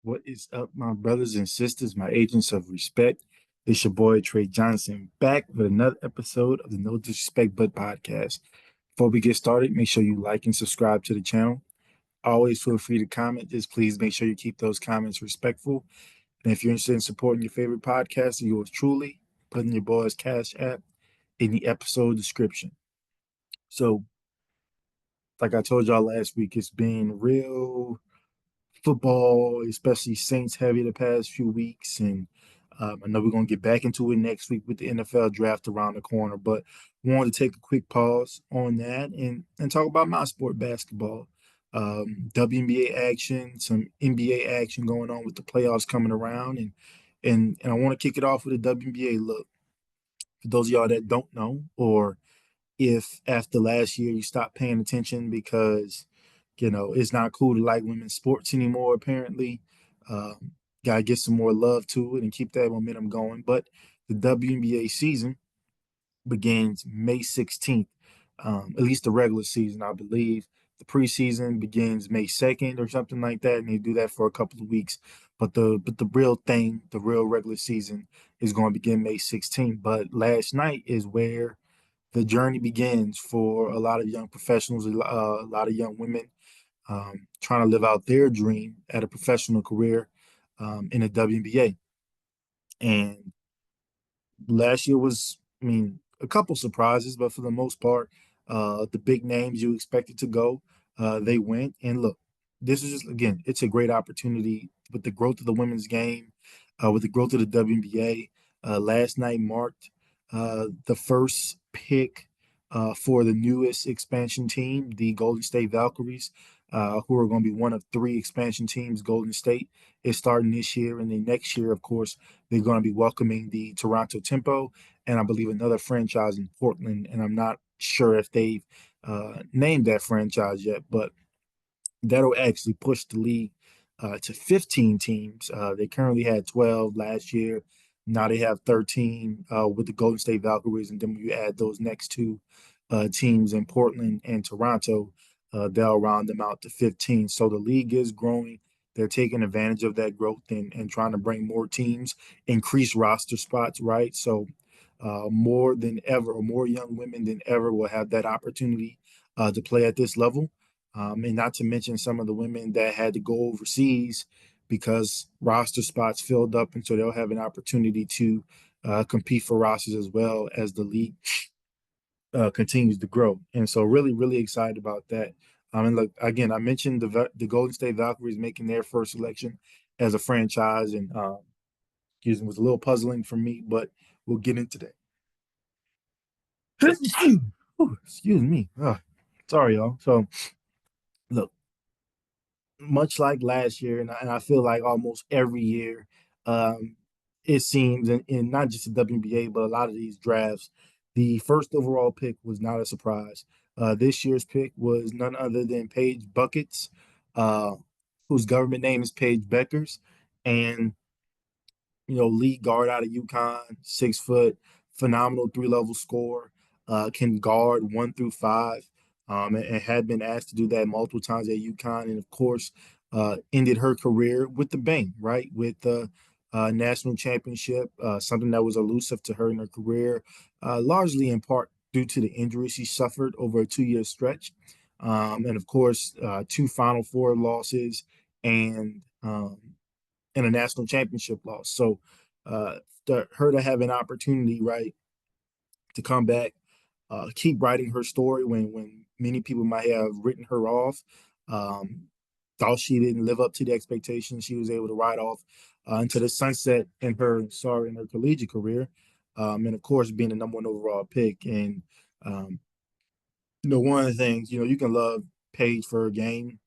What is up, my brothers and sisters, my agents of respect? It's your boy TreJuanJohnson back with another episode of the No Disrespect But podcast. Before we get started, make sure you like and subscribe to the channel. Always feel free to comment. Just please make sure you keep those comments respectful. And if you're interested in supporting your favorite podcast, yours truly, put in your boy's Cash App in the episode description. So, like I told y'all last week, it's been real football, especially Saints heavy the past few weeks. And I know we're going to get back into it next week with the NFL draft around the corner, but wanted to take a quick pause on that and talk about my sport, basketball. WNBA action, some NBA action going on with the playoffs coming around. And I want to kick it off with a WNBA look. For those of y'all that don't know, or if after last year you stopped paying attention because it's not cool to like women's sports anymore, apparently. Gotta get some more love to it and keep that momentum going. But the WNBA season begins May 16th, at least the regular season, I believe. The preseason begins May 2nd or something like that, and they do that for a couple of weeks. But the real thing, the real regular season, is going to begin May 16th. But last night is where the journey begins for a lot of young professionals, a lot of young women trying to live out their dream at a professional career in the WNBA. And last year was, a couple surprises, but for the most part, the big names you expected to go, they went. And look, this is just, again, it's a great opportunity with the growth of the women's game, with the growth of the WNBA. Last night marked the first pick for the newest expansion team, the Golden State Valkyries, who are going to be one of three expansion teams. Golden State is starting this year, and then next year, of course, they're going to be welcoming the Toronto Tempo and I believe another franchise in Portland. And I'm not sure if they've named that franchise yet, but that'll actually push the league to 15 teams. They currently had 12 last year. Now they have 13 with the Golden State Valkyries. And then when you add those next two teams in Portland and Toronto, they'll round them out to 15. So the league is growing. They're taking advantage of that growth and trying to bring more teams, increase roster spots, right? So more than ever, or more young women than ever will have that opportunity to play at this level. And not to mention some of the women that had to go overseas because roster spots filled up. And so they'll have an opportunity to compete for rosters as well as the league continues to grow. And so really, really excited about that. And look, again, I mentioned the Golden State Valkyries making their first selection as a franchise. And excuse me, was a little puzzling for me, but we'll get into that. Excuse me. Sorry, y'all. So look, much like last year, and I feel like almost every year, um, it seems, in not just the WNBA, but a lot of these drafts, the first overall pick was not a surprise. This year's pick was none other than Paige Buckets, uh, whose government name is Paige Beckers, and lead guard out of UConn, 6 foot, phenomenal three-level scorer, can guard 1 through 5, and had been asked to do that multiple times at UConn, and of course, ended her career with the bang, right? With the national championship, something that was elusive to her in her career, largely in part due to the injury she suffered over a 2 year stretch. And of course, two Final Four losses and and a national championship loss. So her to have an opportunity, right, to come back, keep writing her story when many people might have written her off, um, thought she didn't live up to the expectations, she was able to ride off into the sunset in her collegiate career, and of course being the number one overall pick. And um, one of the things, you can love Paige for her game,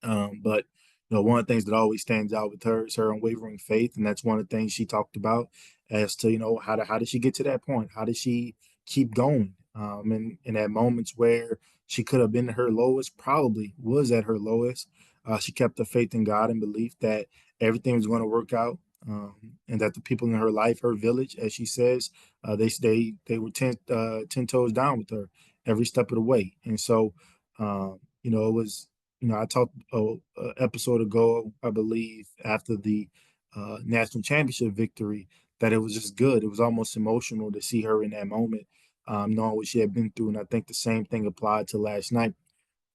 but one of the things that always stands out with her is her unwavering faith, and that's one of the things she talked about as to how did she get to that point? How did she keep going? And at moments where she could have been at her lowest, probably was at her lowest, she kept the faith in God and belief that everything was going to work out, and that the people in her life, her village, as she says, they were ten toes down with her every step of the way. And so, it was I talked a episode ago, I believe, after the national championship victory, that it was just good. It was almost emotional to see her in that moment, knowing what she had been through. And I think the same thing applied to last night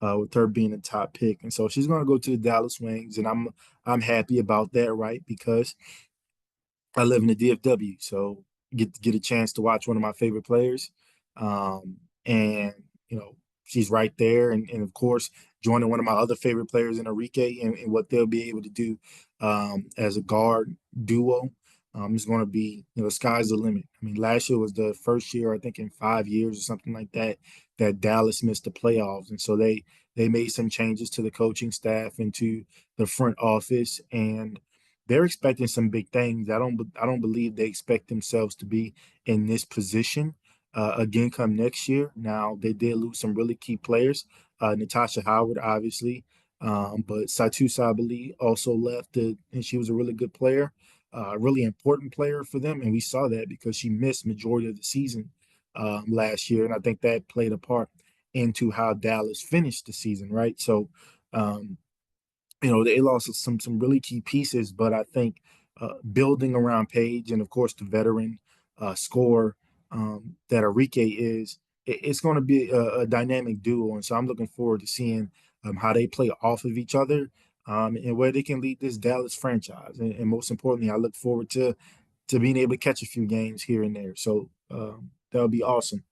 with her being the top pick. And so she's going to go to the Dallas Wings, and I'm happy about that, right? Because I live in the DFW, so get a chance to watch one of my favorite players. And you know, she's right there, and of course, joining one of my other favorite players in Enrique and what they'll be able to do as a guard duo. Is going to be, sky's the limit. I mean, last year was the first year, I think, in 5 years or something like that, that Dallas missed the playoffs, and so they made some changes to the coaching staff and to the front office, and they're expecting some big things. I don't believe they expect themselves to be in this position again come next year. Now they did lose some really key players, Natasha Howard, obviously, but Satu Sabali also left, and she was a really good player, a really important player for them, and we saw that because she missed majority of the season last year, and I think that played a part into how Dallas finished the season, right? So. Um, they lost some really key pieces, but I think building around Page and of course the veteran scorer that Enrique is, it's going to be a dynamic duo, and so I'm looking forward to seeing how they play off of each other and where they can lead this Dallas franchise. And most importantly, I look forward to being able to catch a few games here and there. So that'll be awesome.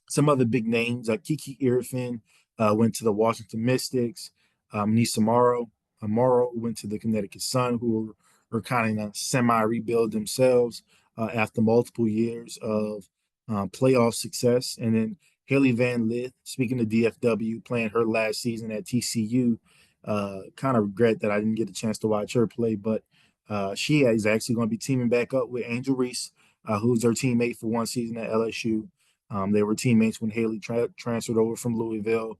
Some other big names like Kiki Irfin went to the Washington Mystics. Nisa Morrow went to the Connecticut Sun, who were kind of in a semi-rebuild themselves after multiple years of playoff success. And then Haley Van Lith, speaking of DFW, playing her last season at TCU. Kind of regret that I didn't get a chance to watch her play, but she is actually going to be teaming back up with Angel Reese, who's her teammate for one season at LSU. They were teammates when Haley transferred over from Louisville.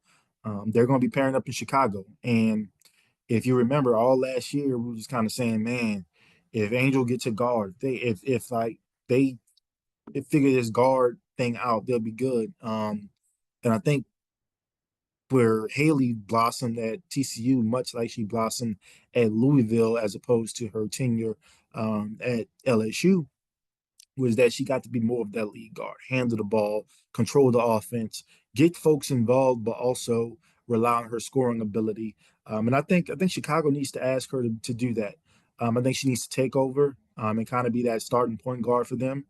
They're going to be pairing up in Chicago. And if you remember, all last year we were just kind of saying, man, if Angel gets a guard, if like they figure this guard thing out, they'll be good. And I think where Haley blossomed at TCU, much like she blossomed at Louisville, as opposed to her tenure at LSU, was that she got to be more of that lead guard, handle the ball, control the offense, get folks involved, but also rely on her scoring ability. And I think Chicago needs to ask her to do that. I think she needs to take over and kind of be that starting point guard for them.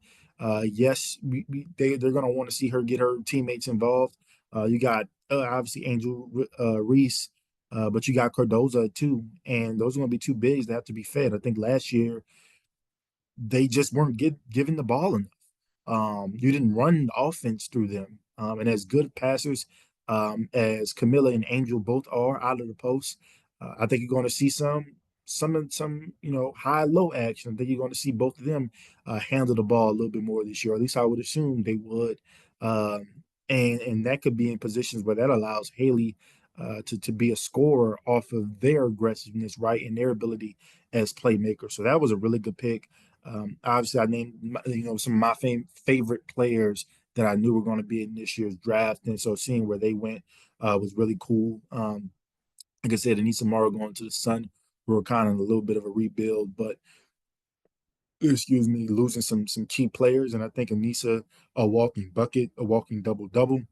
Yes, they're going to want to see her get her teammates involved. You got obviously Angel Reese, but you got Cardoza too, and those are going to be two bigs that have to be fed. I think last year they just weren't given the ball enough. You didn't run the offense through them. And as good passers as Camilla and Angel both are out of the post, I think you're going to see some high low action. I think you're going to see both of them handle the ball a little bit more this year. At least I would assume they would. Um, and that could be in positions where that allows Haley to be a scorer off of their aggressiveness, right, and their ability as playmakers. So that was a really good pick. Obviously, I named some of my favorite players that I knew were going to be in this year's draft, and so seeing where they went was really cool. Like I said, Anissa Morrow going to the Sun, we were kind of a little bit of a rebuild, but excuse me, losing some key players, and I think Anissa a walking bucket, a walking double double.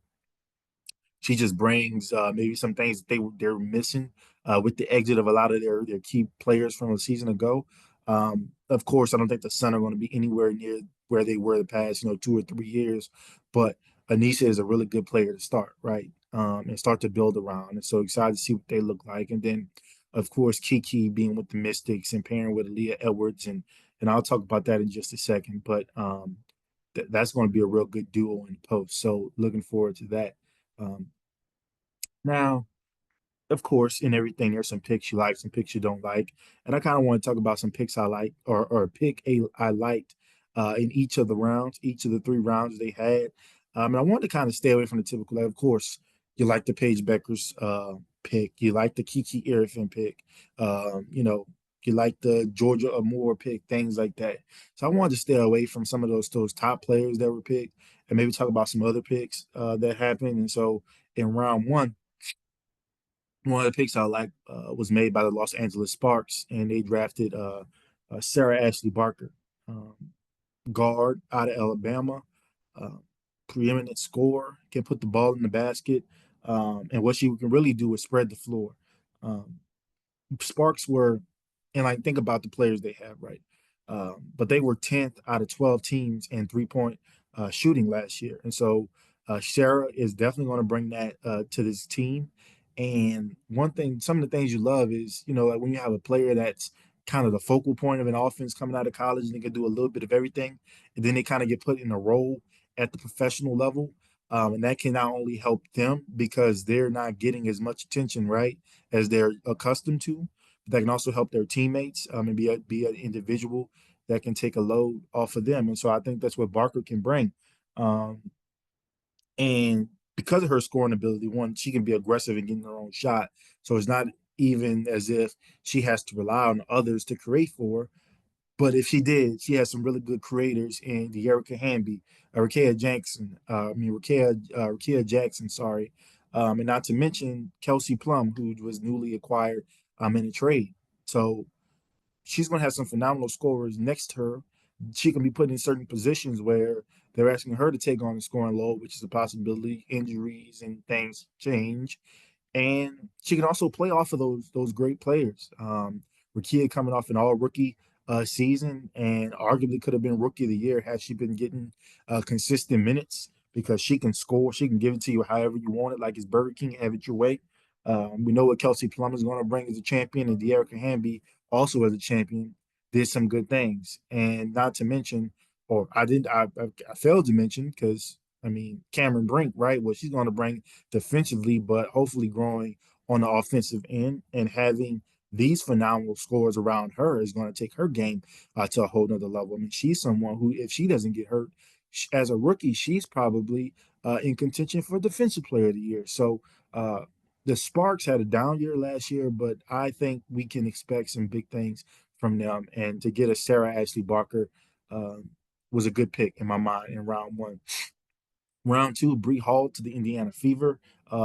She just brings maybe some things that they're missing with the exit of a lot of their key players from a season ago. Of course, I don't think the Sun are going to be anywhere near where they were the past 2 or 3 years, but Anisha is a really good player to start, right? And start to build around. And so excited to see what they look like. And then, of course, Kiki being with the Mystics and pairing with Aaliyah Edwards, and I'll talk about that in just a second. But that's going to be a real good duo in the post. So looking forward to that. Um, Now, of course, in everything, there's some picks you like, some picks you don't like, and I kind of want to talk about some picks I like, or a pick I liked in each of the rounds, each of the 3 rounds they had. And I wanted to kind of stay away from the typical. Like, of course, you like the Paige Becker's pick, you like the Kiki Irfin pick, you like the Georgia Amore pick, things like that. So I wanted to stay away from some of those top players that were picked, and maybe talk about some other picks that happened. And so in round one. One of the picks I like was made by the Los Angeles Sparks, and they drafted Sarah Ashley Barker, um, guard out of Alabama, uh, preeminent scorer, can put the ball in the basket, and what she can really do is spread the floor. Um, Sparks were, and like think about the players they have, right? But they were 10th out of 12 teams in 3-point shooting last year. And so Shara is definitely going to bring that to this team. And one thing, some of the things you love is, like when you have a player that's kind of the focal point of an offense coming out of college and they can do a little bit of everything, and then they kind of get put in a role at the professional level. And that can not only help them because they're not getting as much attention, right, as they're accustomed to, but that can also help their teammates and be an individual that can take a load off of them. And so I think that's what Barker can bring. Um, and because of her scoring ability, one, she can be aggressive and getting her own shot. So it's not even as if she has to rely on others to create for her. But if she did, she has some really good creators in the Erica Hamby, Rakia Jackson, Rakia Jackson, sorry, and not to mention Kelsey Plum, who was newly acquired in a trade. So she's going to have some phenomenal scorers next to her. She can be put in certain positions where they're asking her to take on the scoring load, which is a possibility. Injuries and things change, and she can also play off of those great players. Rakia coming off an all rookie season and arguably could have been rookie of the year had she been getting consistent minutes because she can score. She can give it to you however you want it, like it's Burger King, have it your way. We know what Kelsey Plum is going to bring as a champion, and De'Arica Hamby also as a champion did some good things. And not to mention, or I didn't, I failed to mention because I mean Cameron Brink, right? What she's going to bring defensively, but hopefully growing on the offensive end and having these phenomenal scores around her is going to take her game to a whole nother level. I mean, she's someone who, if she doesn't get hurt as a rookie, she's probably in contention for Defensive Player of the Year. So uh, the Sparks had a down year last year, but I think we can expect some big things from them. And to get a Sarah Ashley Barker was a good pick in my mind in round one. Round two, Bree Hall to the Indiana Fever.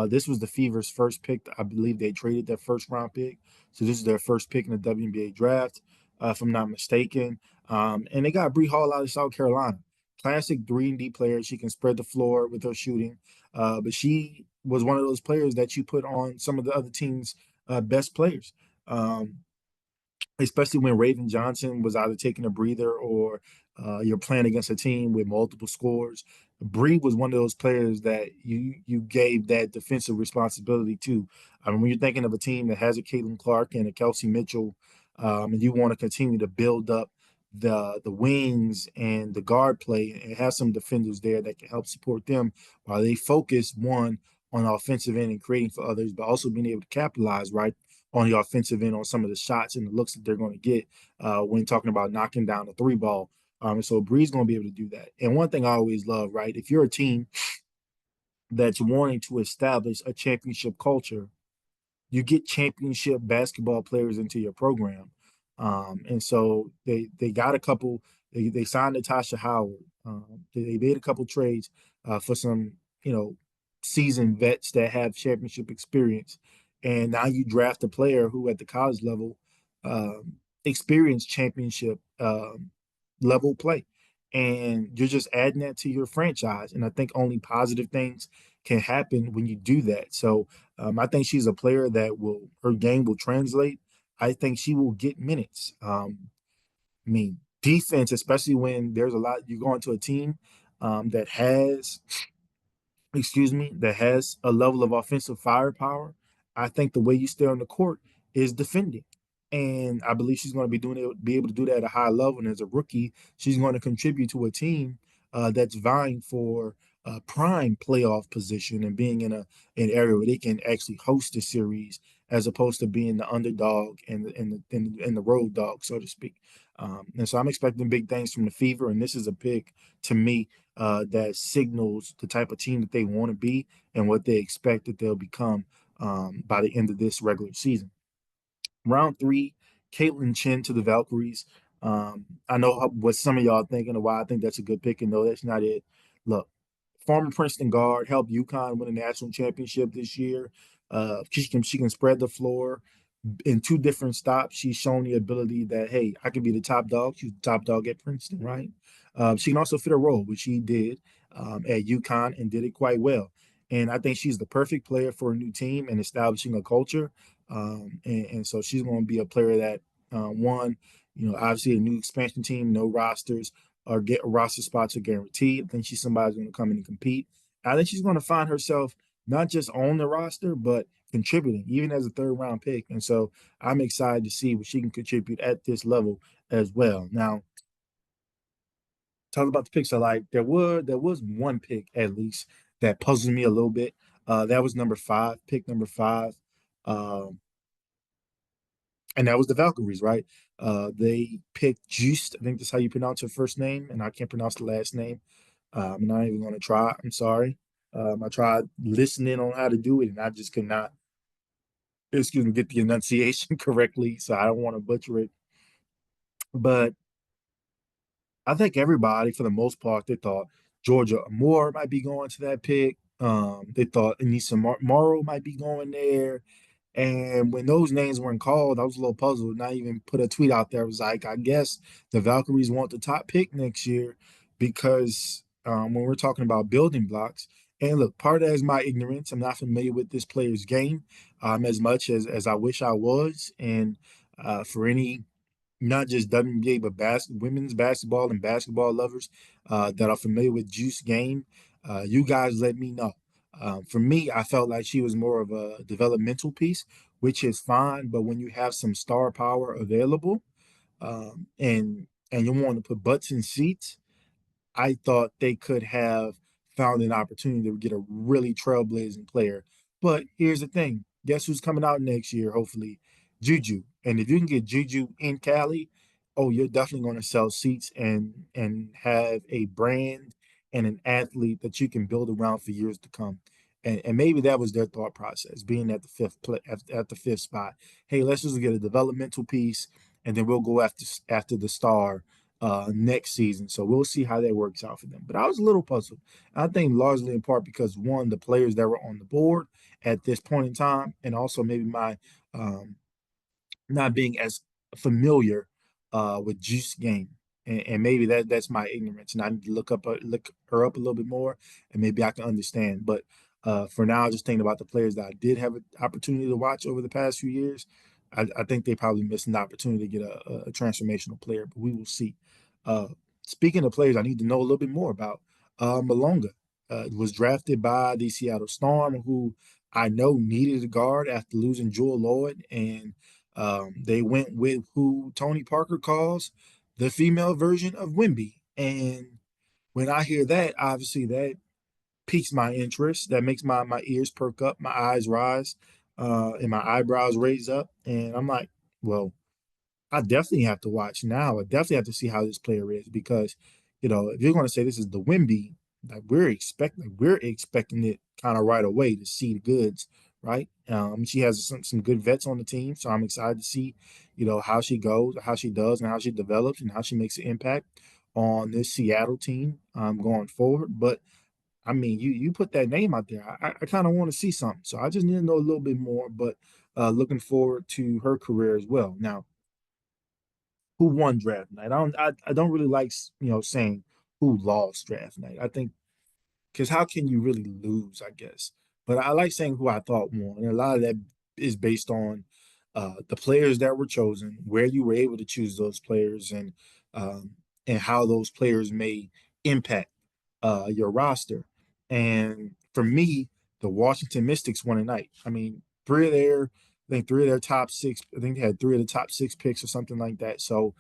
This was the Fever's first pick. I believe they traded their first round pick. So this is their first pick in the WNBA draft, if I'm not mistaken. And they got Bree Hall out of South Carolina. Classic 3-and-D player. She can spread the floor with her shooting. But she was one of those players that you put on some of the other team's best players. Um, Especially when Raven Johnson was either taking a breather or you're playing against a team with multiple scores. Bree was one of those players that you gave that defensive responsibility to. I mean, when you're thinking of a team that has a Caitlin Clark and a Kelsey Mitchell, and you want to continue to build up the wings and the guard play and have some defenders there that can help support them while they focus one on the offensive end and creating for others, but also being able to capitalize right on the offensive end on some of the shots and the looks that they're going to get when talking about knocking down the three ball. And so Bree's going to be able to do that. And one thing I always love, right? If you're a team that's wanting to establish a championship culture, you get championship basketball players into your program. And so they got a couple. They signed Natasha Howard. They made a couple trades for some seasoned vets that have championship experience. And now you draft a player who at the college level experienced championship level play. And you're just adding that to your franchise. And I think only positive things can happen when you do that. So I think she's a player that her game will translate. I think she will get minutes. I mean, defense, especially when there's a lot, you go into a team that has that has a level of offensive firepower. I think the way you stay on the court is defending. And I believe she's going to be able to do that at a high level. And as a rookie, she's going to contribute to a team that's vying for a prime playoff position and being in an area where they can actually host a series as opposed to being the underdog and the road dog, so to speak. And so I'm expecting big things from the Fever, and this is a pick to me that signals the type of team that they want to be and what they expect that they'll become by the end of this regular season. Round three, Caitlin Chin to the Valkyries. I know what some of y'all thinking of why I think that's a good pick, and no, that's not it. Look, former Princeton guard helped UConn win a national championship this year. She can spread the floor in two different stops. She's shown the ability that hey, I can be the top dog. She's the top dog at Princeton, right? She can also fit a role, which she did at UConn and did it quite well. And I think she's the perfect player for a new team and establishing a culture. And so she's going to be a player that one, obviously a new expansion team, no rosters or get roster spots are guaranteed. I think she's somebody's going to come in and compete. I think she's going to find herself not just on the roster, but contributing, even as a third round pick. And so I'm excited to see what she can contribute at this level as well. Now, talking about the picks I like, there was one pick at least that puzzled me a little bit. That was number five, pick number five. Um, and that was the Valkyries, right? They picked Juiced. I think that's how you pronounce her first name, and I can't pronounce the last name. I'm not even going to try. I'm sorry. I tried listening on how to do it, and I just could not, excuse me, get the enunciation correctly. So I don't want to butcher it. But I think everybody, for the most part, they thought Georgia Moore might be going to that pick. They thought Anissa Morrow might be going there. And when those names weren't called, I was a little puzzled. And I even put a tweet out there. I was like, I guess the Valkyries want the top pick next year because when we're talking about building blocks, and look, part of that is my ignorance. I'm not familiar with this player's game as much as I wish I was. And for any not just WNBA, but women's basketball and basketball lovers that are familiar with Juice game, you guys let me know. For me, I felt like she was more of a developmental piece, which is fine. But when you have some star power available, and you want to put butts in seats, I thought they could have found an opportunity to get a really trailblazing player. But here's the thing: guess who's coming out next year? Hopefully, Juju. And if you can get Juju in Cali, oh, you're definitely going to sell seats and have a brand and an athlete that you can build around for years to come. And maybe that was their thought process, being at the at the fifth spot. Hey, let's just get a developmental piece, and then we'll go after the star next season. So we'll see how that works out for them. But I was a little puzzled. I think largely in part because one, the players that were on the board at this point in time, and also maybe my um, not being as familiar with Juice game. And maybe that's my ignorance, and I need to look her up a little bit more, and maybe I can understand. But for now, just thinking about the players that I did have an opportunity to watch over the past few years, I think they probably missed an opportunity to get a transformational player. But we will see. Uh, Speaking of players, I need to know a little bit more about Malonga. Was drafted by the Seattle Storm, who I know needed a guard after losing Jewel Lloyd, and they went with who Tony Parker calls the female version of Wimby. And when I hear that, obviously that piques my interest. That makes my ears perk up, my eyes rise, and my eyebrows raise up. And I'm like, well, I definitely have to watch now. I definitely have to see how this player is because, if you're going to say this is the Wimby, like we're expecting it kind of right away to see the goods, right? She has some good vets on the team, so I'm excited to see, how she goes, how she does, and how she develops, and how she makes an impact on this Seattle team going forward. But I mean, you put that name out there, I kind of want to see something, so I just need to know a little bit more. But looking forward to her career as well. Now who won draft night. I don't really like saying who lost draft night. I think because how can you really lose, I guess. But I like saying who I thought won. And a lot of that is based on the players that were chosen, where you were able to choose those players, um, and how those players may impact your roster. And for me, the Washington Mystics won a night. I mean, I think three of their top six. I think they had three of the top six picks or something like that. So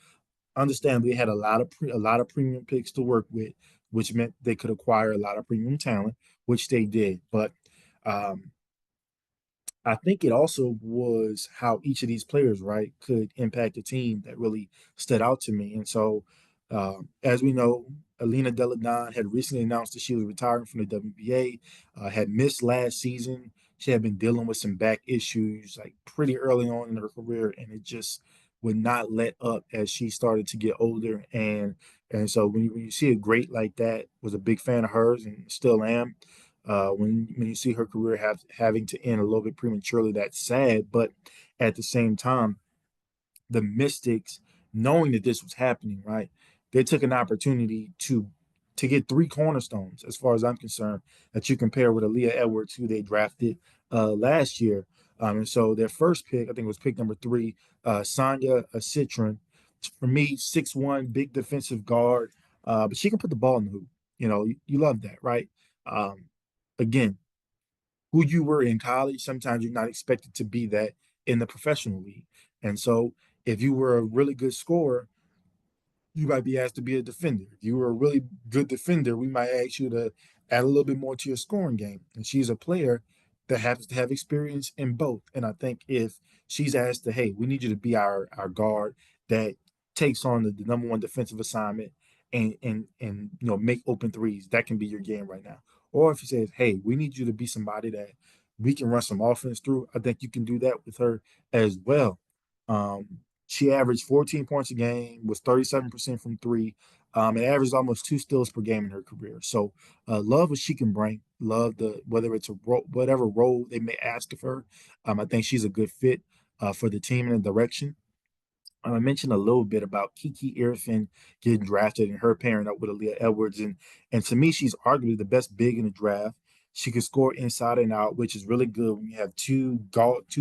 understandably, they had a lot of premium picks to work with, which meant they could acquire a lot of premium talent, which they did. But um, I think it also was how each of these players, right, could impact the team that really stood out to me. And so, as we know, Alina Deladon had recently announced that she was retiring from the WNBA, had missed last season. She had been dealing with some back issues like pretty early on in her career, and it just would not let up as she started to get older. And so when you see a great like that, was a big fan of hers and still am. When you see her career having to end a little bit prematurely, that's sad. But at the same time, the Mystics, knowing that this was happening, right? They took an opportunity to get three cornerstones, as far as I'm concerned, that you compare with Aaliyah Edwards, who they drafted last year. And so their first pick, I think it was pick number three, Sonia Citron. For me, 6'1", big defensive guard, but she can put the ball in the hoop. You love that, right? Um, Again, who you were in college, sometimes you're not expected to be that in the professional league. And so if you were a really good scorer, you might be asked to be a defender. If you were a really good defender, we might ask you to add a little bit more to your scoring game. And she's a player that happens to have experience in both. And I think if she's asked to, hey, we need you to be our guard that takes on the number one defensive assignment and make open threes, that can be your game right now. Or if he says, hey, we need you to be somebody that we can run some offense through, I think you can do that with her as well. She averaged 14 points a game, was 37% from three, and averaged almost two steals per game in her career. So, love what she can bring. Love whether it's whatever role they may ask of her. I think she's a good fit for the team and the direction. I mentioned a little bit about Kiki Irfin getting drafted and her pairing up with Aaliyah Edwards, and to me, she's arguably the best big in the draft. She can score inside and out, which is really good when you have two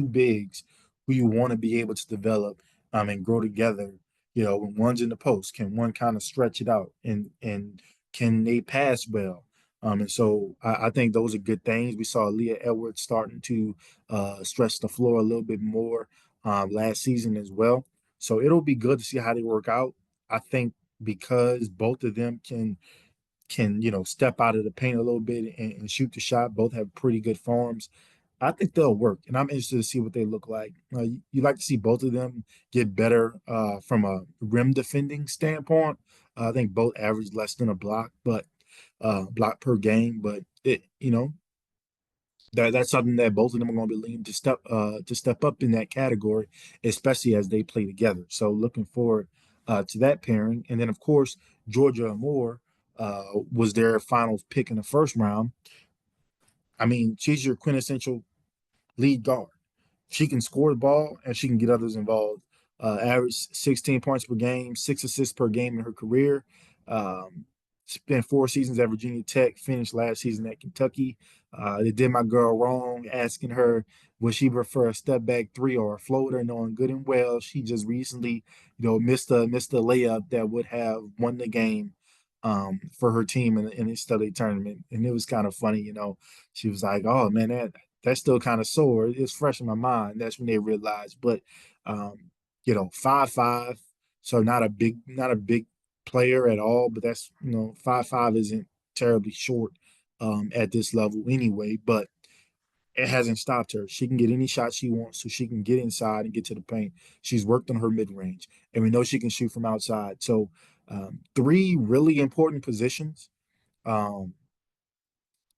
bigs who you want to be able to develop and grow together. When one's in the post, can one kind of stretch it out and can they pass well? And so I think those are good things. We saw Aaliyah Edwards starting to stretch the floor a little bit more last season as well. So it'll be good to see how they work out. I think because both of them can step out of the paint a little bit and shoot the shot. Both have pretty good forms. I think they'll work, and I'm interested to see what they look like. You like to see both of them get better from a rim defending standpoint. I think both average less than a block, but block per game. But that's something that both of them are going to be leaning to step up in that category, especially as they play together. So looking forward to that pairing, and then of course Georgia Moore was their final pick in the first round. I mean, she's your quintessential lead guard. She can score the ball and she can get others involved. Average 16 points per game, 6 assists per game in her career. Spent 4 seasons at Virginia Tech, finished last season at Kentucky. They did my girl wrong, asking her would she prefer a step back three or a floater, knowing good and well she just recently, missed a layup that would have won the game for her team in the study tournament. And it was kind of funny. She was like, "Oh man, that's still kind of sore. It's fresh in my mind." That's when they realized. But 5'5", so not a big player at all. But that's 5'5" isn't terribly short at this level anyway. But it hasn't stopped her. She can get any shot she wants, so she can get inside and get to the paint. She's worked on her mid range, and we know she can shoot from outside. So three really important positions. Um,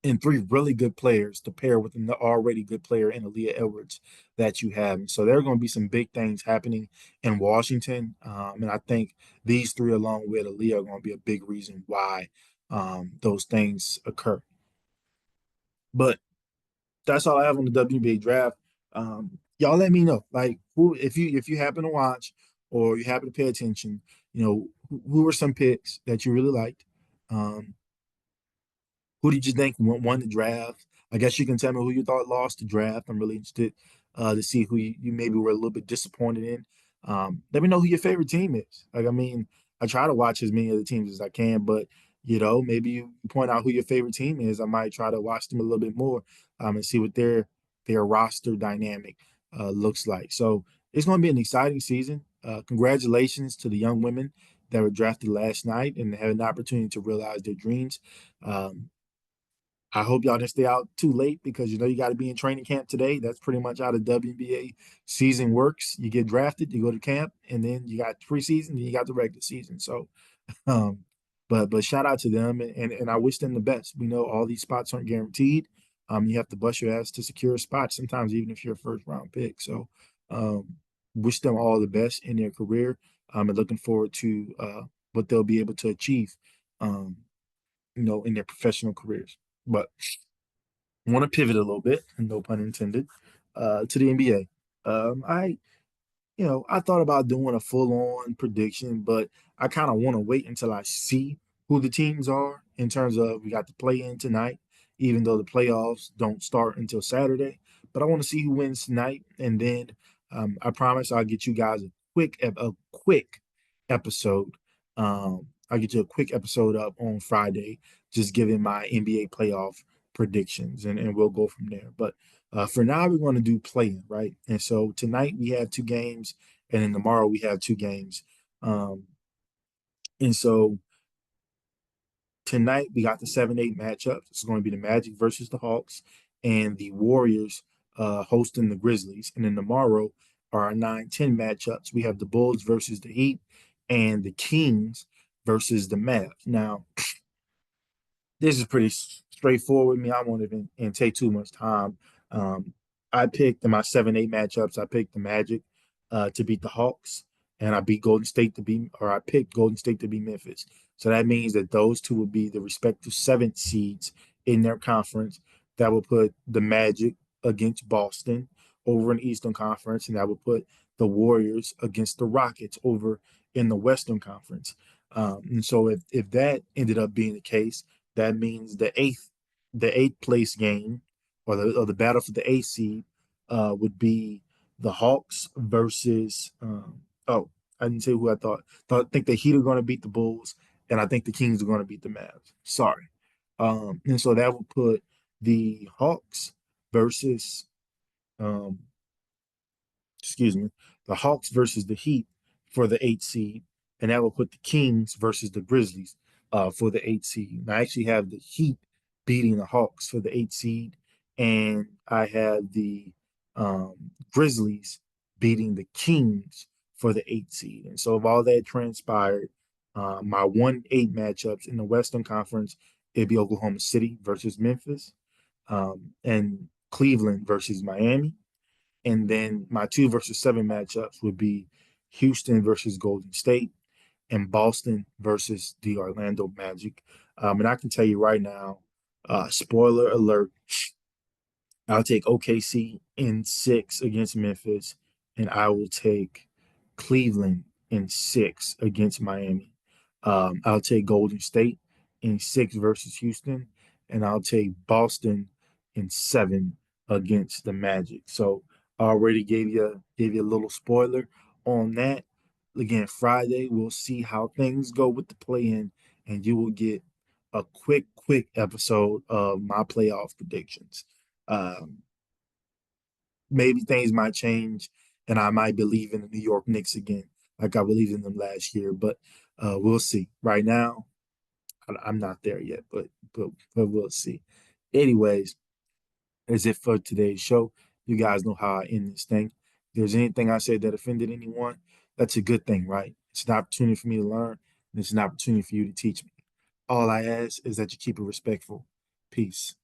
and three really good players to pair with an already good player in Aaliyah Edwards that you have. And so there are going to be some big things happening in Washington. And I think these three, along with Aaliyah, are going to be a big reason why those things occur. But that's all I have on the WNBA draft. Y'all let me know, like, who, if you happen to watch or you happen to pay attention, who were some picks that you really liked? Um, Who did you think won the draft? I guess you can tell me who you thought lost the draft. I'm really interested to see who you maybe were a little bit disappointed in. Let me know who your favorite team is. Like, I mean, I try to watch as many of the teams as I can, but maybe you point out who your favorite team is. I might try to watch them a little bit more and see what their roster dynamic looks like. So it's going to be an exciting season. Congratulations to the young women that were drafted last night and had an opportunity to realize their dreams. Um, I hope y'all didn't stay out too late because you got to be in training camp today. That's pretty much how the WNBA season works. You get drafted, you go to camp, and then you got preseason, and you got the regular season. So, um, but shout out to them, and I wish them the best. We know all these spots aren't guaranteed. You have to bust your ass to secure a spot sometimes, even if you're a first round pick. So, um, wish them all the best in their career. And looking forward to what they'll be able to achieve. Um, in their professional careers. But want to pivot a little bit, no pun intended, to the NBA. I thought about doing a full-on prediction, but I kind of want to wait until I see who the teams are in terms of we got the play-in tonight, even though the playoffs don't start until Saturday. But I want to see who wins tonight, and then I promise I'll get you guys a quick episode. I'll get you a quick episode up on Friday, just giving my NBA playoff predictions, and we'll go from there. But for now, we're going to do play-in, right? And so tonight we have two games, and then tomorrow we have two games. Um, and so tonight we got the 7-8 matchup. It's going to be the Magic versus the Hawks, and the Warriors hosting the Grizzlies. And then tomorrow are our 9-10 matchups. We have the Bulls versus the Heat, and the Kings versus the Mavs. Now, this is pretty straightforward with me. I won't even take too much time. Um, I picked in my 7-8 matchups, I picked the Magic to beat the Hawks, and I beat Golden State to beat, or I picked Golden State to beat Memphis. So that means that those two would be the respective seventh seeds in their conference. That would put the Magic against Boston over in the Eastern Conference, and that would put the Warriors against the Rockets over in the Western Conference. And so if that ended up being the case, that means the eighth place game or the battle for the eighth seed would be the Hawks versus oh, I didn't say who I thought. Think the Heat are going to beat the Bulls, and I think the Kings are going to beat the Mavs. Sorry. And so that would put the Hawks versus um excuse me, the Hawks versus the Heat for the eighth seed, and that will put the Kings versus the Grizzlies for the eighth seed. And I actually have the Heat beating the Hawks for the eighth seed, and I have the Grizzlies beating the Kings for the eighth seed. And so, if all that transpired, my 1-8 matchups in the Western Conference, it'd be Oklahoma City versus Memphis, and Cleveland versus Miami. And then my 2 versus 7 matchups would be Houston versus Golden State and Boston versus the Orlando Magic. And I can tell you right now, spoiler alert, I'll take OKC in 6 against Memphis, and I will take Cleveland in 6 against Miami. I'll take Golden State in 6 versus Houston, and I'll take Boston in 7 against the Magic. So I already gave you a little spoiler on that. Again, Friday we'll see how things go with the play-in, and you will get a quick episode of my playoff predictions. Um, Maybe things might change, and I might believe in the New York Knicks again, like I believed in them last year. But we'll see. Right now, I'm not there yet, but we'll see. Anyways, that's it for today's show. You guys know how I end this thing. If there's anything I said that offended anyone, that's a good thing, right? It's an opportunity for me to learn, and it's an opportunity for you to teach me. All I ask is that you keep it respectful. Peace.